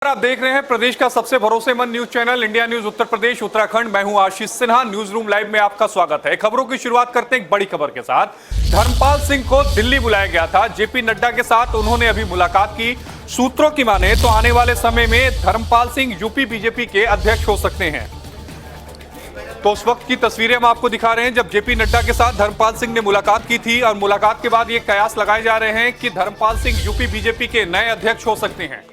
आप देख रहे हैं प्रदेश का सबसे भरोसेमंद news channel India news Uttar Pradesh Uttarakhand. मैं हूं आशीष सिन्हा। न्यूज रूम लाइव में आपका स्वागत है। खबरों की शुरुआत करते हैं एक बड़ी खबर के साथ। धर्मपाल सिंह को दिल्ली बुलाया गया था। जेपी नड्डा के साथ उन्होंने अभी मुलाकात की। सूत्रों की माने तो आने वाले समय में धर्मपाल सिंह यूपी बीजेपी के अध्यक्ष हो सकते हैं। तो उस वक्त की तस्वीरें हम आपको दिखा रहे हैं जब जेपी नड्डा के साथ धर्मपाल सिंह ने मुलाकात की थी और मुलाकात के बाद ये कयास लगाए जा रहे हैं कि धर्मपाल सिंह यूपी बीजेपी के नए अध्यक्ष हो सकते हैं।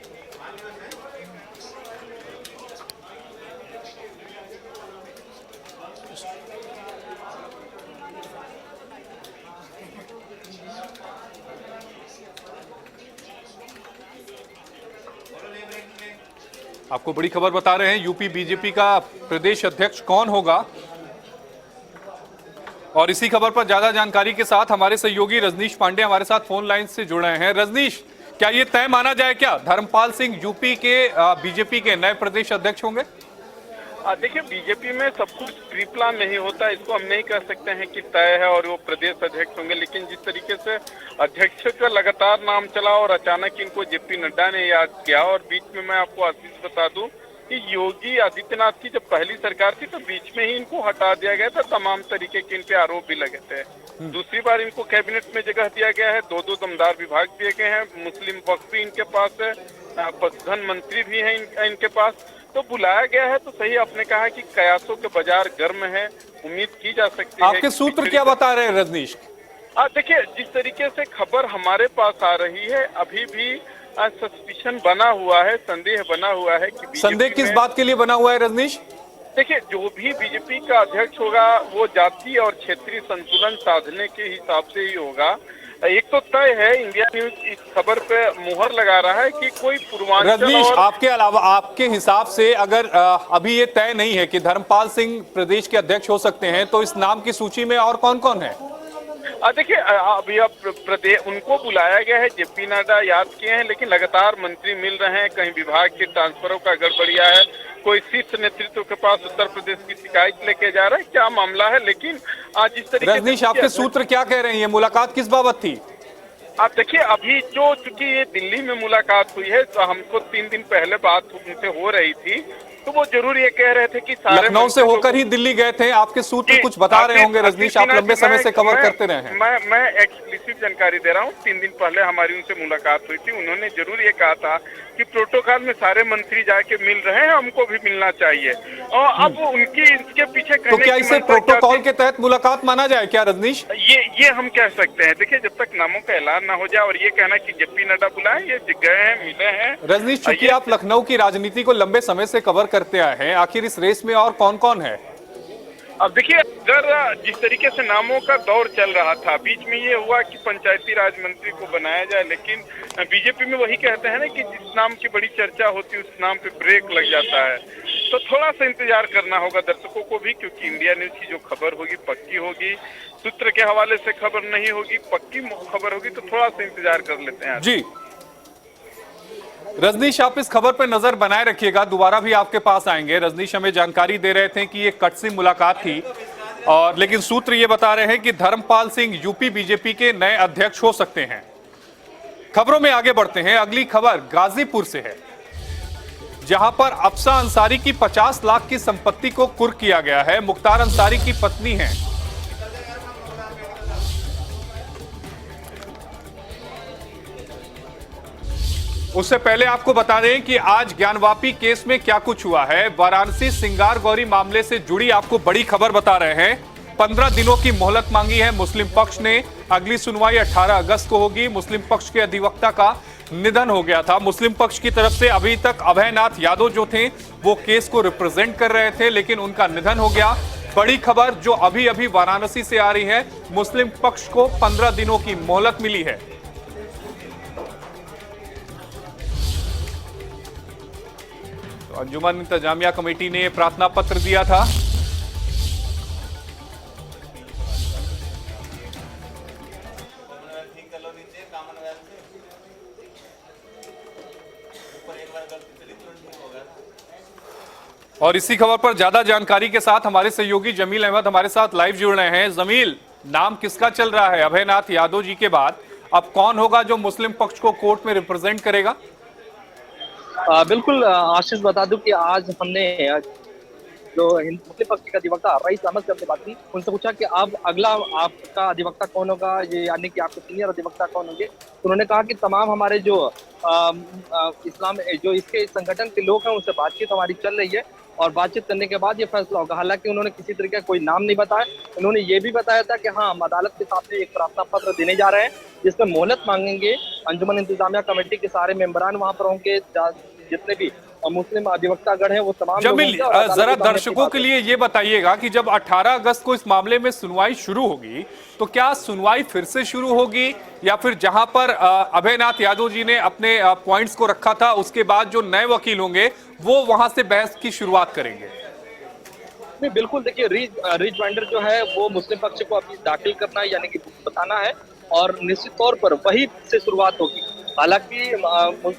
आपको बड़ी खबर बता रहे हैं, यूपी बीजेपी का प्रदेश अध्यक्ष कौन होगा, और इसी खबर पर ज्यादा जानकारी के साथ हमारे सहयोगी रजनीश पांडे हमारे साथ फोन लाइन से जुड़ रहे हैं। रजनीश, क्या ये तय माना जाए क्या धर्मपाल सिंह यूपी के बीजेपी के नए प्रदेश अध्यक्ष होंगे? देखिए, बीजेपी में सब कुछ प्री प्लान नहीं होता, इसको हम नहीं कह सकते हैं कि तय है और वो प्रदेश अध्यक्ष होंगे। लेकिन जिस तरीके से अध्यक्ष का लगातार नाम चला और अचानक इनको जेपी नड्डा ने याद किया, और बीच में मैं आपको आशीष बता दूं कि योगी आदित्यनाथ की जब पहली सरकार थी तो बीच में ही इनको हटा दिया गया था। तमाम तरीके के इन पे आरोप भी लगे थे। दूसरी बार इनको कैबिनेट में जगह दिया गया है। दो दमदार विभाग दिए गए हैं। मुस्लिम वक्फ भी इनके पास है, पशुधन मंत्री भी है इनके पास। तो बुलाया गया है तो सही, आपने कहा कि कयासों के बाजार गर्म है, उम्मीद की जा सकती है। आपके सूत्र क्या बता रहे हैं रजनीश? देखिए, जिस तरीके से खबर हमारे पास आ रही है, अभी भी सस्पिशन बना हुआ है, संदेह बना हुआ है कि संदेह किस बात के लिए बना हुआ है रजनीश? देखिए, जो भी बीजेपी का अध्यक्ष होगा वो जातीय और क्षेत्रीय संतुलन साधने के हिसाब से ही होगा। एक तो तय है, इंडिया न्यूज इस खबर पे मुहर लगा रहा है कि कोई पूर्वांचल। रजनीश, आपके अलावा आपके हिसाब से अगर अभी ये तय नहीं है कि धर्मपाल सिंह प्रदेश के अध्यक्ष हो सकते हैं, तो इस नाम की सूची में और कौन कौन है? देखिए, अभी अब प्रदेश उनको बुलाया गया है, जेपी नड्डा याद किए हैं, लेकिन लगातार मंत्री मिल रहे हैं। कहीं विभाग के ट्रांसफरों का गड़बड़िया है, कोई शीर्ष नेतृत्व के पास उत्तर प्रदेश की शिकायत लेके जा रहा है, क्या मामला है। लेकिन जिस तरीके रजनीश, आपके सूत्र क्या कह रहे हैं, ये मुलाकात किस बाबत थी? आप देखिए, अभी जो चूंकि ये दिल्ली में मुलाकात हुई है तो हमको 3 दिन पहले बात उनसे हो रही थी, तो वो जरूर ये कह रहे थे कि सारे लखनऊ से होकर ही दिल्ली गए थे। आपके सूत्र कुछ बता रहे होंगे रजनीश, आप लंबे समय से कवर करते रहे हैं। मैं एक्सक्लूसिव जानकारी दे रहा हूँ। 3 दिन पहले हमारी उनसे मुलाकात हुई थी। उन्होंने जरूर ये कहा था कि प्रोटोकॉल में सारे मंत्री जाके मिल रहे हैं, हमको भी मिलना चाहिए। और अब उनकी इसके पीछे तो क्या इसे प्रोटोकॉल के तहत मुलाकात माना जाए क्या रजनीश? ये हम कह सकते हैं। देखिए, जब तक नामों का ऐलान ना हो जाए और ये कहना कि जेपी नड्डा बुलाए, ये गए हैं, मिले हैं। रजनीश, चूंकि आप लखनऊ की राजनीति को लंबे समय से कवर करते आए हैं, आखिर इस रेस में और कौन कौन है? अब देखिए, अगर जिस तरीके से नामों का दौर चल रहा था, बीच में ये हुआ कि पंचायती राज मंत्री को बनाया जाए, लेकिन बीजेपी में वही कहते हैं ना कि जिस नाम की बड़ी चर्चा होती है उस नाम पे ब्रेक लग जाता है। तो थोड़ा सा इंतजार करना होगा दर्शकों को भी, क्योंकि इंडिया न्यूज की जो खबर होगी पक्की होगी। सूत्र के हवाले से खबर नहीं होगी, पक्की खबर होगी, तो थोड़ा सा इंतजार कर लेते हैं जी। रजनीश, आप इस खबर पर नजर बनाए रखिएगा, दोबारा भी आपके पास आएंगे। रजनीश हमें जानकारी दे रहे थे कि ये कटसी मुलाकात थी, और लेकिन सूत्र ये बता रहे हैं कि धर्मपाल सिंह यूपी बीजेपी के नए अध्यक्ष हो सकते हैं। खबरों में आगे बढ़ते हैं। अगली खबर गाजीपुर से है, जहां पर अफसा अंसारी की 50 लाख की संपत्ति को कुर्क किया गया है। मुख्तार अंसारी की पत्नी है। उससे पहले आपको बता दें कि आज ज्ञानवापी केस में क्या कुछ हुआ है। वाराणसी सिंगार गौरी मामले से जुड़ी आपको बड़ी खबर बता रहे हैं। 15 दिनों की मोहलत मांगी है मुस्लिम पक्ष ने। अगली सुनवाई 18 अगस्त को होगी। मुस्लिम पक्ष के अधिवक्ता का निधन हो गया था। मुस्लिम पक्ष की तरफ से अभी तक अभयनाथ यादव जो थे वो केस को रिप्रेजेंट कर रहे थे, लेकिन उनका निधन हो गया। बड़ी खबर जो अभी अभी वाराणसी से आ रही है, मुस्लिम पक्ष को 15 दिनों की मोहलत मिली है। अंजुमन इंतजामिया कमेटी ने प्रार्थना पत्र दिया था। और इसी खबर पर ज्यादा जानकारी के साथ हमारे सहयोगी जमील अहमद हमारे साथ लाइव जुड़ रहे हैं। जमील, नाम किसका चल रहा है अभयनाथ यादव जी के बाद? अब कौन होगा जो मुस्लिम पक्ष को कोर्ट में रिप्रेजेंट करेगा? बिल्कुल आशीष, बता दूं कि आज हमने जो मुस्लिम पक्ष का अधिवक्ता रईस अहमद से हमने बात की, उनसे पूछा कि अब अगला आपका अधिवक्ता कौन होगा, ये यानी कि आपके सीनियर अधिवक्ता कौन होंगे। तो उन्होंने कहा कि तमाम हमारे जो इस्लाम जो इसके संगठन के लोग हैं उनसे बातचीत हमारी चल रही है और बातचीत करने के बाद ये फैसला होगा। हालांकि उन्होंने किसी तरीके का कोई नाम नहीं बताया। उन्होंने ये भी बताया था कि हाँ, हम अदालत के सामने एक प्रार्थना पत्र देने जा रहे हैं जिसमें मोहलत मांगेंगे। अंजुमन इंतजामिया कमेटी के सारे मेंबरान वहां पर होंगे, जितने भी मुस्लिम अधिवक्तागण हैं वो तमाम लोग जमील, होंगे और अदालत जरा के सामने दर्शकों के लिए ये बताइएगा कि जब 18 अगस्त को इस मामले में सुनवाई शुरू होगी तो क्या सुनवाई फिर से शुरू होगी या फिर जहां पर अभयनाथ यादव जी ने अपने पॉइंट्स को रखा था उसके बाद जो नए वकील होंगे वो वहां से बहस की शुरुआत करेंगे? नहीं, बिल्कुल देखिए, रीज वाइंडर जो है वो मुस्लिम पक्ष को अभी दाखिल करना है, यानी कि बताना है और निश्चित तौर पर वही से शुरुआत होगी। हालांकि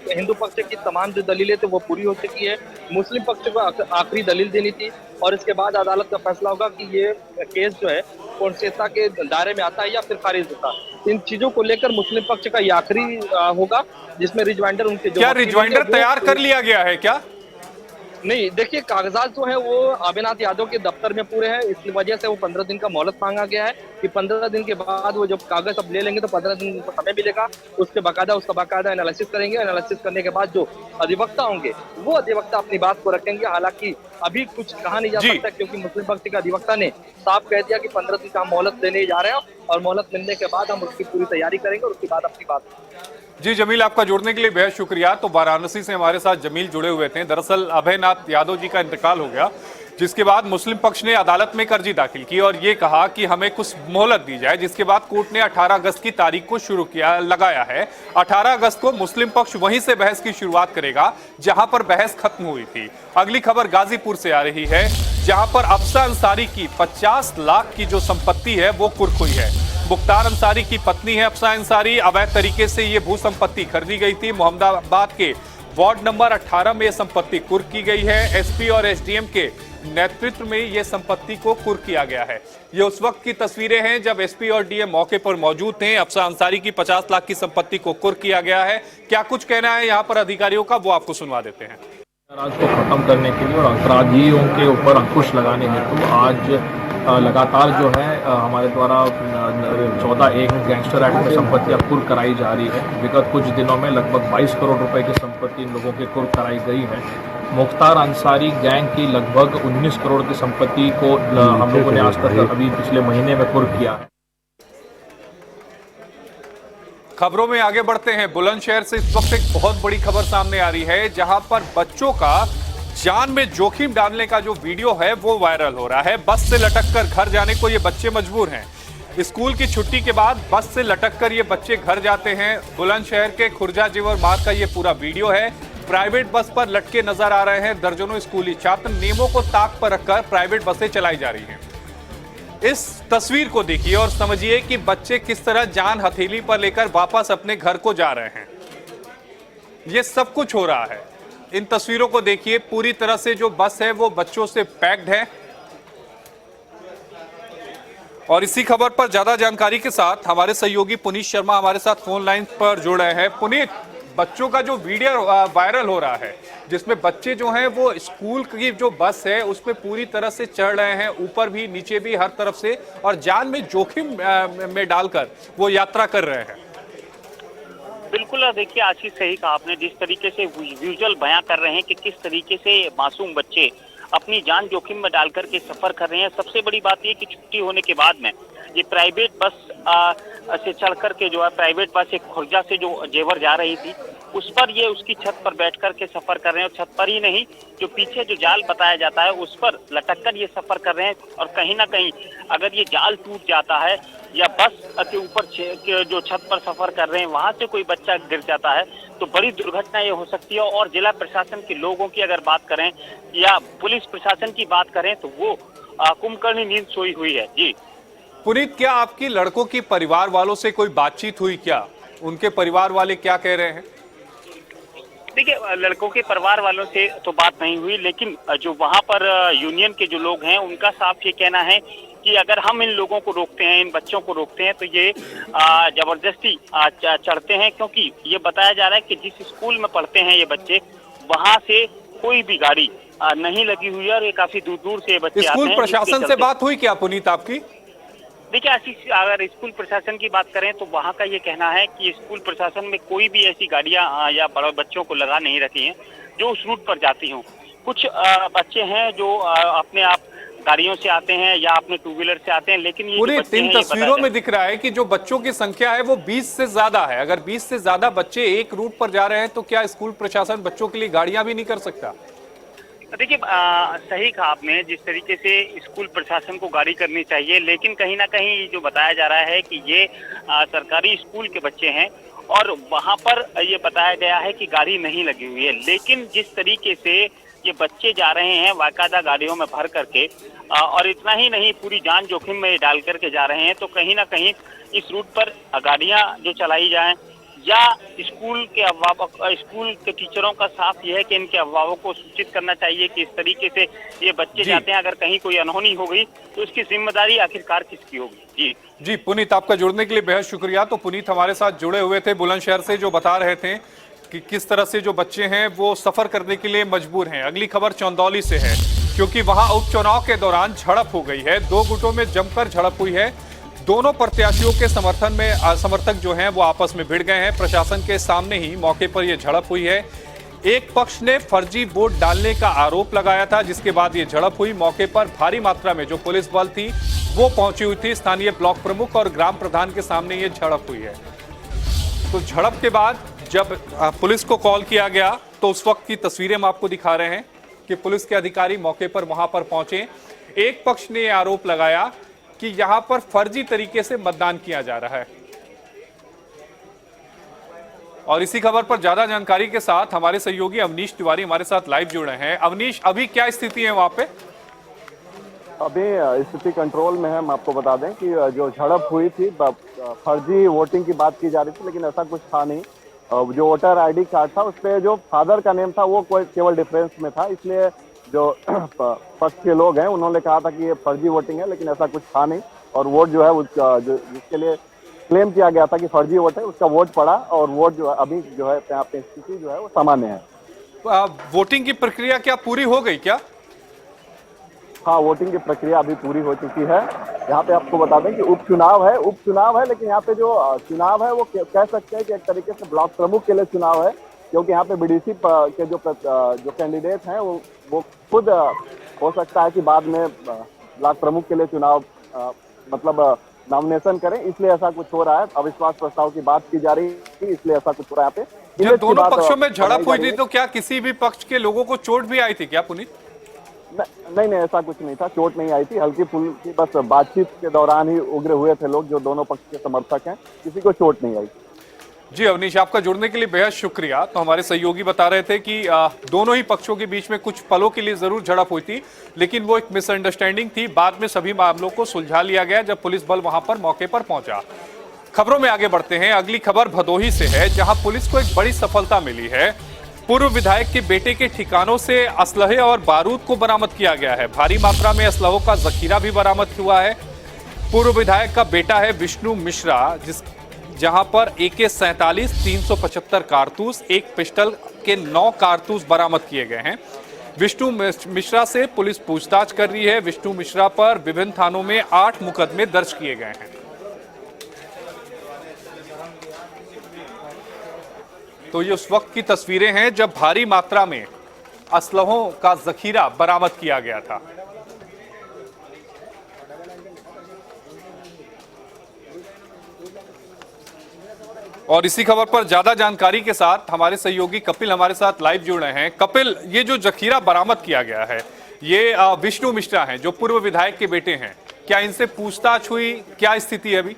हिंदू पक्ष की तमाम जो दलीलें थी वो पूरी हो चुकी है। मुस्लिम पक्ष को आखिरी दलील देनी थी और इसके बाद अदालत का फैसला होगा कि ये केस जो है कौनसेता के दायरे में आता है या फिर खारिज होता है। इन चीजों को लेकर मुस्लिम पक्ष का ये आखिरी होगा जिसमें रिजवाइंडर उनके क्या रिजवाइंडर तैयार कर लिया गया है क्या? नहीं, देखिए, कागजात जो है वो अभयनाथ यादव के दफ्तर में पूरे हैं। इस वजह से वो 15 दिन का मोहलत मांगा गया है कि 15 दिन के बाद वो जब कागज अब ले लेंगे तो 15 दिन का समय मिलेगा। उसका बाकायदा एनालिसिस करेंगे। एनालिसिस करने के बाद जो अधिवक्ता होंगे वो अधिवक्ता अपनी बात को रखेंगे। हालांकि अभी कुछ कहा नहीं जा सकता क्योंकि मुस्लिम पक्ष के अधिवक्ता ने साफ कह दिया कि 15 दिन का हम मोहलत देने जा रहे हैं और मोहलत मिलने के बाद हम उसकी पूरी तैयारी करेंगे और उसके बाद अपनी बात। जी जमील, आपका जुड़ने के लिए बेहद शुक्रिया। तो वाराणसी से हमारे साथ जमील जुड़े हुए थे। दरअसल अभयनाथ यादव जी का इंतकाल हो गया जिसके बाद मुस्लिम पक्ष ने अदालत में अर्जी दाखिल की और ये कहा कि हमें कुछ मोहलत दी जाए, जिसके बाद कोर्ट ने 18 अगस्त की तारीख को लगाया है। 18 अगस्त को मुस्लिम पक्ष वहीं से बहस की शुरुआत करेगा जहां पर बहस खत्म हुई थी। अगली खबर गाजीपुर से आ रही है जहां पर अफसा अंसारी की 50 लाख की जो संपत्ति है वो कुर्क हुई है। मुख्तार अंसारी की पत्नी है अफसा अंसारी। अवैध तरीके से ये भू संपत्ति खरीदी गई थी। मोहम्मदाबाद के वार्ड नंबर 18 में यह संपत्ति कुर्क की गई है। एसपी और एसडीएम के नेतृत्व में यह संपत्ति को कुर्क किया गया है। ये उस वक्त की तस्वीरें हैं जब एसपी और डीएम मौके पर मौजूद थे। अफसा अंसारी की 50 लाख की संपत्ति को कुर्क किया गया है। क्या कुछ कहना है यहाँ पर अधिकारियों का, वो आपको सुनवा देते हैं। राज को खत्म करने के लिए और अपराधियों के ऊपर अंकुश लगाने हेतु आज लगातार जो है हमारे द्वारा 14(1) गैंगस्टर एक्ट में संपत्तियां कुर्क कराई जा रही है। विगत कुछ दिनों में लगभग 22 करोड़ रुपए की संपत्ति इन लोगों के कुर्क कराई गई है। मुख्तार अंसारी गैंग की लगभग 19 करोड़ की संपत्ति को हम लोगों ने आज तक अभी पिछले महीने में कुर्क किया है। खबरों में आगे बढ़ते हैं। बुलंदशहर से इस वक्त एक बहुत बड़ी खबर सामने आ रही है जहां पर बच्चों का जान में जोखिम डालने का जो वीडियो है वो वायरल हो रहा है। बस से लटककर घर जाने को ये बच्चे मजबूर हैं। स्कूल की छुट्टी के बाद बस से लटककर ये बच्चे घर जाते हैं। बुलंदशहर के खुर्जा जेवर मार्ग का ये पूरा वीडियो है। प्राइवेट बस पर लटके नजर आ रहे हैं दर्जनों स्कूली छात्र। नियमों को ताक पर रखकर प्राइवेट बसें चलाई जा रही हैं। इस तस्वीर को देखिए और समझिए कि बच्चे किस तरह जान हथेली पर लेकर वापस अपने घर को जा रहे हैं। ये सब कुछ हो रहा है। इन तस्वीरों को देखिए, पूरी तरह से जो बस है वो बच्चों से पैक्ड है। और इसी खबर पर ज्यादा जानकारी के साथ हमारे सहयोगी पुनीत शर्मा हमारे साथ फोन लाइन पर जुड़ रहे हैं। पुनीत, बच्चों का जो वीडियो वायरल हो रहा है जिसमें बच्चे जो हैं वो स्कूल की जो बस है उसमें पूरी तरह से चढ़ रहे हैं, ऊपर भी नीचे भी हर तरफ से, और जान में जोखिम में डालकर वो यात्रा कर रहे हैं। बिल्कुल, देखिए आशीष, सही कहा आपने। जिस तरीके से विजुअल बयां कर रहे हैं कि किस तरीके से मासूम बच्चे अपनी जान जोखिम में डालकर के सफर कर रहे हैं। सबसे बड़ी बात ये कि छुट्टी होने के बाद में ये प्राइवेट बस से चढ़ करके जो है प्राइवेट बस एक खुर्जा से जो जेवर जा रही थी उस पर ये उसकी छत पर बैठ कर के सफर कर रहे हैं। और छत पर ही नहीं, जो पीछे जो जाल बताया जाता है उस पर लटक कर ये सफर कर रहे हैं। और कहीं ना कहीं अगर ये जाल टूट जाता है या बस के ऊपर जो छत पर सफर कर रहे हैं वहां से कोई बच्चा गिर जाता है तो बड़ी दुर्घटना ये हो सकती है। और जिला प्रशासन के लोगों की अगर बात करें या पुलिस प्रशासन की बात करें तो वो कुंभकर्णी नींद सोई हुई है। जी पुनीत, क्या आपकी लड़कों की परिवार वालों से कोई बातचीत हुई क्या? उनके परिवार वाले क्या कह रहे हैं? देखिए, लड़कों के परिवार वालों से तो बात नहीं हुई, लेकिन जो वहां पर यूनियन के जो लोग हैं उनका साफ ये कहना है कि अगर हम इन लोगों को रोकते हैं, इन बच्चों को रोकते हैं तो ये जबरदस्ती चढ़ते हैं। क्योंकि ये बताया जा रहा है कि जिस स्कूल में पढ़ते हैं ये बच्चे वहां से कोई भी गाड़ी नहीं लगी हुई है और ये काफी दूर दूर से बच्चे आते हैं। स्कूल प्रशासन से बात हुई क्या पुनीत आपकी? देखिए आशीष, अगर स्कूल प्रशासन की बात करें तो वहाँ का ये कहना है कि स्कूल प्रशासन में कोई भी ऐसी गाड़ियां या बड़े बच्चों को लगा नहीं रखी हैं जो उस रूट पर जाती हों। कुछ बच्चे हैं जो अपने आप गाड़ियों से आते हैं या अपने टू व्हीलर से आते हैं, लेकिन ये पूरी इन तस्वीरों में दिख रहा है कि जो बच्चों की संख्या है वो 20 से ज्यादा है। अगर 20 से ज्यादा बच्चे एक रूट पर जा रहे हैं तो क्या स्कूल प्रशासन बच्चों के लिए गाड़ियां भी नहीं कर सकता? देखिए सही कहा आपने, जिस तरीके से स्कूल प्रशासन को गाड़ी करनी चाहिए, लेकिन कहीं ना कहीं जो बताया जा रहा है कि ये सरकारी स्कूल के बच्चे हैं और वहां पर ये बताया गया है कि गाड़ी नहीं लगी हुई है। लेकिन जिस तरीके से ये बच्चे जा रहे हैं बाकायदा गाड़ियों में भर करके और इतना ही नहीं पूरी जान जोखिम में डाल करके जा रहे हैं, तो कहीं ना कहीं इस रूट पर गाड़ियां जो चलाई जाएं या स्कूल के टीचरों का साफ ये है कि इनके अभिभावकों को सूचित करना चाहिए कि इस तरीके से ये बच्चे जाते हैं, अगर कहीं कोई अनहोनी हो गई तो इसकी जिम्मेदारी आखिरकार किसकी होगी। जी पुनीत, आपका जुड़ने के लिए बेहद शुक्रिया। तो पुनीत हमारे साथ जुड़े हुए थे बुलंदशहर से, जो बता रहे थे कि किस तरह से जो बच्चे हैं वो सफर करने के लिए मजबूर हैं। अगली खबर चंदौली से है, क्योंकि वहां उपचुनाव के दौरान झड़प हो गई है। दो गुटों में जमकर झड़प हुई है। दोनों प्रत्याशियों के समर्थन में समर्थक जो हैं वो आपस में भिड़ गए हैं। प्रशासन के सामने ही मौके पर यह झड़प हुई है। एक पक्ष ने फर्जी वोट डालने का आरोप लगाया था, जिसके बाद ये झड़प हुई। मौके पर भारी मात्रा में जो पुलिस बल थी वो पहुंची हुई थी। स्थानीय ब्लॉक प्रमुख और ग्राम प्रधान के सामने ये झड़प हुई है। तो झड़प के बाद जब पुलिस को कॉल किया गया तो उस वक्त की तस्वीरें हम आपको दिखा रहे हैं कि पुलिस के अधिकारी मौके पर वहां पर पहुंचे। एक पक्ष ने यह आरोप लगाया कि यहां पर फर्जी तरीके से मतदान किया जा रहा है। और इसी खबर पर ज्यादा जानकारी के साथ हमारे सहयोगी अवनीश तिवारी हमारे साथ लाइव जुड़े हैं। अवनीश, अभी क्या स्थिति है वहां पे? अभी स्थिति कंट्रोल में है। हम आपको बता दें कि जो झड़प हुई थी, फर्जी वोटिंग की बात की जा रही थी, लेकिन ऐसा कुछ था नहीं। जो वोटर आईडी कार्ड था उस पर जो फादर का नेम था वो केवल डिफरेंस में था, इसलिए जो पक्ष के लोग हैं उन्होंने कहा था कि ये फर्जी वोटिंग है, लेकिन ऐसा कुछ था नहीं। और वोट जो है उसका जो जिसके लिए क्लेम किया गया था कि फर्जी वोट है, उसका वोट पड़ा और वोट जो है अभी जो है यहाँ पे स्थिति जो है वो सामान्य है। वोटिंग की प्रक्रिया क्या पूरी हो गई क्या? हाँ, वोटिंग की प्रक्रिया अभी पूरी हो चुकी है। यहाँ पे आपको बता दें कि उपचुनाव है, लेकिन यहाँ पे जो चुनाव है वो कह सकते हैं कि एक तरीके से ब्लॉक प्रमुख के लिए चुनाव है, क्योंकि यहाँ पे बीडीसी के जो कैंडिडेट हैं वो खुद हो सकता है कि बाद में ब्लॉक प्रमुख के लिए चुनाव मतलब नॉमिनेशन करें, इसलिए ऐसा कुछ हो रहा है। अविश्वास प्रस्ताव की बात की जा रही है, इसलिए ऐसा कुछ हो रहा है यहाँ पे। जब दोनों पक्षों में झड़प हुई थी तो क्या किसी भी पक्ष के लोगों को चोट भी आई थी क्या पुनीत? नहीं, ऐसा कुछ नहीं था, चोट नहीं आई थी। हल्की फुल्की बस बातचीत के दौरान ही उग्र हुए थे लोग जो दोनों पक्ष के समर्थक हैं, किसी को चोट नहीं आई। जी अवनीश, आपका जुड़ने के लिए बेहद शुक्रिया। तो हमारे सहयोगी बता रहे थे कि दोनों ही पक्षों के बीच में कुछ पलों के लिए जरूर झड़प हुई थी, लेकिन वो एक मिसअंडरस्टैंडिंग थी। बाद में सभी मामलों को सुलझा लिया गया जब पुलिस बल वहां पर मौके पर पहुंचा। खबरों में आगे बढ़ते हैं। अगली खबर भदोही से है, जहां पुलिस को एक बड़ी सफलता मिली है। पूर्व विधायक के बेटे के ठिकानों से असलहे और बारूद को बरामद किया गया है। भारी मात्रा में असलहों का जखीरा भी बरामद हुआ है। पूर्व विधायक का बेटा है विष्णु मिश्रा, जहां पर AK-47 375 कारतूस, एक पिस्टल के 9 कारतूस बरामद किए गए हैं। विष्णु मिश्रा से पुलिस पूछताछ कर रही है। विष्णु मिश्रा पर विभिन्न थानों में 8 मुकदमे दर्ज किए गए हैं। तो ये उस वक्त की तस्वीरें हैं जब भारी मात्रा में असलहों का जखीरा बरामद किया गया था। और इसी खबर पर ज्यादा जानकारी के साथ हमारे सहयोगी कपिल हमारे साथ लाइव जुड़ रहे हैं। कपिल, ये जो जखीरा बरामद किया गया है, ये विष्णु मिश्रा हैं जो पूर्व विधायक के बेटे हैं, क्या इनसे पूछताछ हुई? क्या स्थिति है अभी?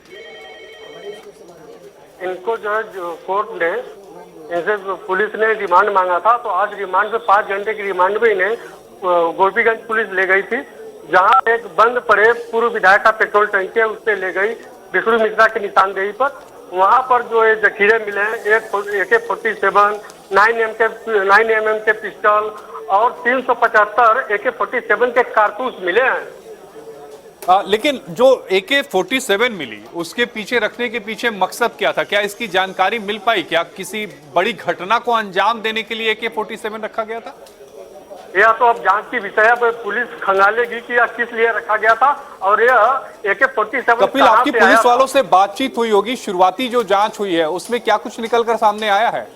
इनको जो है कोर्ट ने इनसे पुलिस ने रिमांड मांगा था, तो आज रिमांड पे 5 घंटे की रिमांड में इन्हें गोपीगंज पुलिस ले गई थी, जहां एक बंद पड़े पूर्व विधायक का पेट्रोल टंकी है उससे ले गई विष्णु मिश्रा की निशानदेही पर। वहां पर जो ये जखीरे मिले हैं, AK-47, 9mm के पिस्टल और 375 AK-47 के कारतूस मिले हैं। लेकिन जो AK-47 मिली उसके पीछे रखने के पीछे मकसद क्या था? क्या इसकी जानकारी मिल पाई? क्या किसी बड़ी घटना को अंजाम देने के लिए AK-47 रखा गया था? यह तो अब जांच की विषय है, पुलिस खंगालेगी कि यह किस लिए रखा गया था और यह AK-47 कपिल, आपकी पुलिस वालों से बातचीत हुई होगी, शुरुआती जो जांच हुई है उसमें क्या कुछ निकलकर सामने आया है?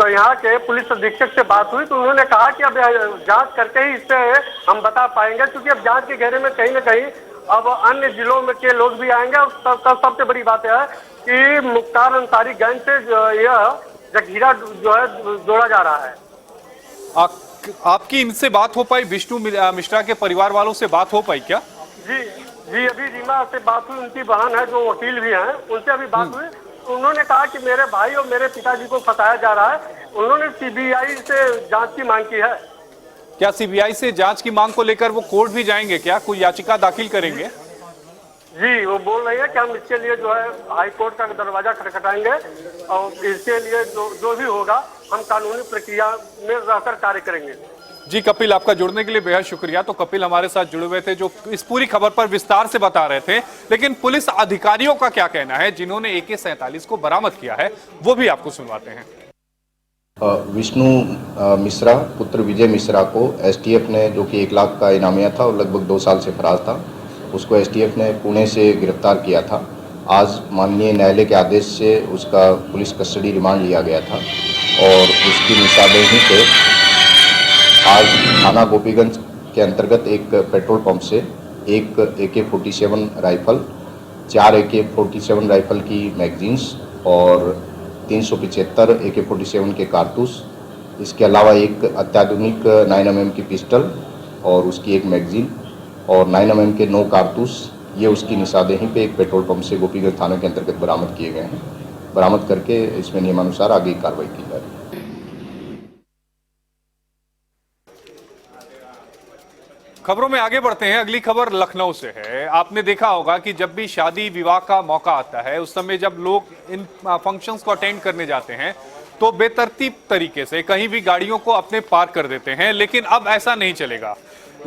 यहाँ के पुलिस अधीक्षक से बात हुई तो उन्होंने कहा कि अब जांच करके ही इससे हम बता पाएंगे, क्योंकि अब जांच के घेरे में कहीं न कहीं अब अन्य जिलों में के लोग भी आएंगे। और सबसे बड़ी बात यह है कि मुख्तार अंसारी गैंग से यह जखीरा जो है जोड़ा जा रहा है। आपकी इनसे बात हो पाई? विष्णु मिश्रा के परिवार वालों से बात हो पाई क्या? जी अभी रीमा से बात हुई, उनकी बहन है जो वकील भी हैं, उनसे अभी बात हुई। उन्होंने कहा कि मेरे भाई और मेरे पिताजी को फंसाया जा रहा है। उन्होंने सीबीआई से जांच की मांग की है। क्या सीबीआई से जांच की मांग को लेकर वो कोर्ट भी जाएंगे? क्या कोई याचिका दाखिल करेंगे? जी वो बोल रही है कि हम इसके लिए जो है हाई कोर्ट का दरवाजा खटखटाएंगे और इसके लिए जो भी होगा हम कानूनी प्रक्रिया में रहकर कार्य करेंगे। जी कपिल, आपका जुड़ने के लिए बेहद शुक्रिया। तो कपिल हमारे साथ जुड़े हुए थे जो इस पूरी खबर पर विस्तार से बता रहे थे। लेकिन पुलिस अधिकारियों का क्या कहना है जिन्होंने AK-47 को बरामद किया है, वो भी आपको सुनवाते हैं। विष्णु मिश्रा पुत्र विजय मिश्रा को STF ने, जो कि 1 लाख का इनामिया था और लगभग 2 साल से फरार था, उसको STF ने पुणे से गिरफ्तार किया था। आज माननीय न्यायालय के आदेश से उसका पुलिस कस्टडी रिमांड लिया गया था और उसकी निशानदेही पे आज थाना गोपीगंज के अंतर्गत एक पेट्रोल पंप से एक AK-47 राइफल, 4 AK-47 राइफल की मैगजीन्स और 375 AK-47 के कारतूस, इसके अलावा एक अत्याधुनिक 9mm की पिस्टल और उसकी एक मैगजीन और 9mm के 9 कारतूस, ये उसकी निशानदेही पे एक पेट्रोल पंप से गोपीगंज थाने के अंतर्गत बरामद किए गए हैं। बरामद करके इसमें नियमानुसार आगे की कार्रवाई की जा रही है। खबरों में आगे बढ़ते हैं। अगली खबर लखनऊ से है। आपने देखा होगा कि जब भी शादी विवाह का मौका आता है, उस समय जब लोग इन फंक्शंस को अटेंड करने जाते हैं तो बेतरतीब तरीके से कहीं भी गाड़ियों को अपने पार्क कर देते हैं। लेकिन अब ऐसा नहीं चलेगा।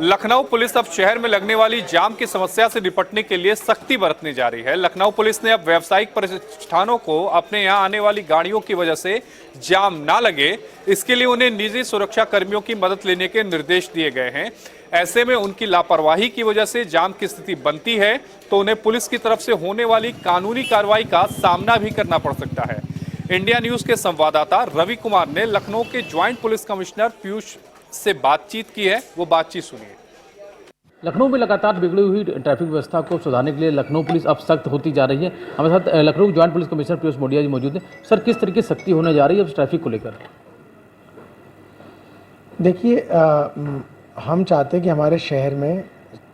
लखनऊ पुलिस अब शहर में लगने वाली जाम की समस्या से निपटने के लिए सख्ती बरतने जा रही है। लखनऊ पुलिस ने अब व्यावसायिक प्रतिष्ठानों को अपने यहां आने वाली गाड़ियों की वजह से जाम ना लगे, इसके लिए उन्हें निजी सुरक्षा कर्मियों की मदद लेने के निर्देश दिए गए हैं। ऐसे में उनकी लापरवाही की वजह से जाम की स्थिति बनती है तो उन्हें पुलिस की तरफ से होने वाली कानूनी कार्रवाई का सामना भी करना पड़ सकता है। इंडिया न्यूज के संवाददाता रवि कुमार ने लखनऊ के ज्वाइंट पुलिस कमिश्नर पीयूष से बातचीत की है, वो बातचीत सुनिए। लखनऊ में लगातार बिगड़ी हुई ट्रैफिक व्यवस्था को सुधारने के लिए लखनऊ पुलिस अब सख्त होती जा रही है। हमारे साथ Lucknow joint police commissioner Piyush Modia ji मौजूद हैं। सर, किस तरीके से सख्ती होने जा रही है अब ट्रैफिक को लेकर? देखिए, हम चाहते हैं कि हमारे शहर में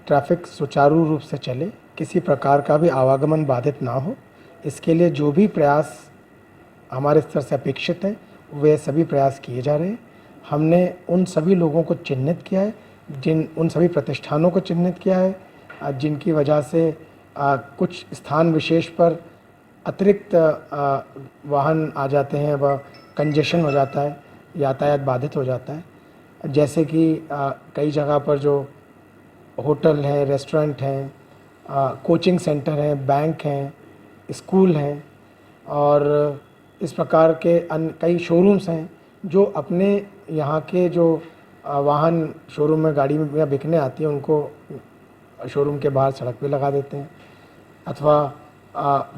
ट्रैफिक सुचारू रूप से चले, किसी प्रकार का भी आवागमन बाधित ना हो। इसके लिए जो भी प्रयास हमारे स्तर से अपेक्षित हैं वे सभी प्रयास किए जा रहे हैं। हमने उन सभी लोगों को चिन्हित किया है, उन सभी प्रतिष्ठानों को चिन्हित किया है जिनकी वजह से कुछ स्थान विशेष पर अतिरिक्त वाहन आ जाते हैं, वह कंजेशन हो जाता है, यातायात बाधित हो जाता है। जैसे कि कई जगह पर जो होटल हैं, रेस्टोरेंट हैं, कोचिंग सेंटर हैं, बैंक हैं, स्कूल हैं और इस प्रकार के अन्य कई शोरूम्स हैं जो अपने यहाँ के जो वाहन शोरूम में गाड़ी में बिकने आती है उनको शोरूम के बाहर सड़क पे लगा देते हैं, अथवा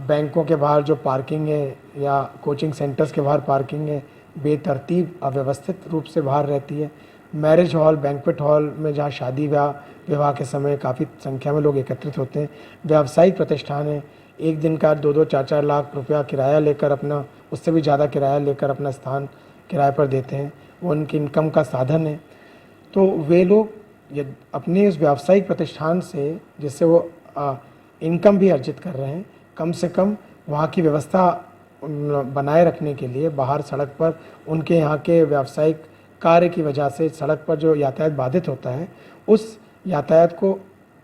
बैंकों के बाहर जो पार्किंग है या कोचिंग सेंटर्स के बाहर पार्किंग है बेतरतीब अव्यवस्थित रूप से बाहर रहती है। मैरिज हॉल, बैंक्वेट हॉल में जहाँ शादी विवाह के समय काफ़ी संख्या में लोग एकत्रित होते हैं। व्यावसायिक प्रतिष्ठान है, एक दिन का 2-2, 4-4 लाख रुपया किराया लेकर अपना, उससे भी ज़्यादा किराया लेकर अपना स्थान किराए पर देते हैं, वो उनकी इनकम का साधन है। तो वे लोग अपने उस व्यावसायिक प्रतिष्ठान से जिससे वो इनकम भी अर्जित कर रहे हैं, कम से कम वहाँ की व्यवस्था बनाए रखने के लिए बाहर सड़क पर उनके यहाँ के व्यावसायिक कार्य की वजह से सड़क पर जो यातायात बाधित होता है उस यातायात को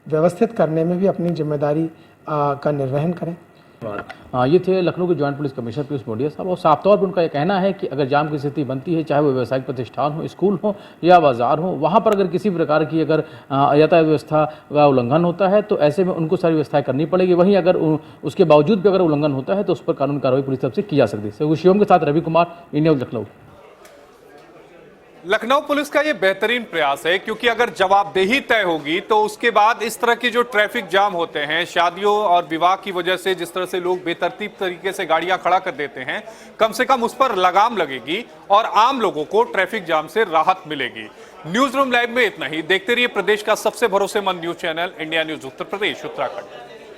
व्यवस्थित करने में भी अपनी जिम्मेदारी का निर्वहन करें। ये थे लखनऊ के joint police commissioner Piyush Modiya साहब, और साफ तौर पर उनका ये कहना है कि अगर जाम की स्थिति बनती है, चाहे वो व्यावसायिक प्रतिष्ठान हो, स्कूल हो या बाजार हो, वहाँ पर अगर किसी प्रकार की अगर यातायात व्यवस्था का उल्लंघन होता है तो ऐसे में उनको सारी व्यवस्थाएं करनी पड़ेगी। वहीं अगर उसके बावजूद भी अगर उल्लंघन होता है तो उस पर कानूनी कार्रवाई पुलिस तरफ से की जा सकती है। शिवम के साथ Ravi Kumar, India news Lucknow. Lucknow police का यह बेहतरीन प्रयास है, क्योंकि अगर जवाबदेही तय होगी तो उसके बाद इस तरह के जो ट्रैफिक जाम होते हैं, शादियों और विवाह की वजह से जिस तरह से लोग बेतरतीब तरीके से गाड़ियां खड़ा कर देते हैं, कम से कम उस पर लगाम लगेगी और आम लोगों को ट्रैफिक जाम से राहत मिलेगी। न्यूज रूम लाइव में इतना ही। देखते रहिए प्रदेश का सबसे भरोसेमंद news channel India news Uttar Pradesh Uttarakhand.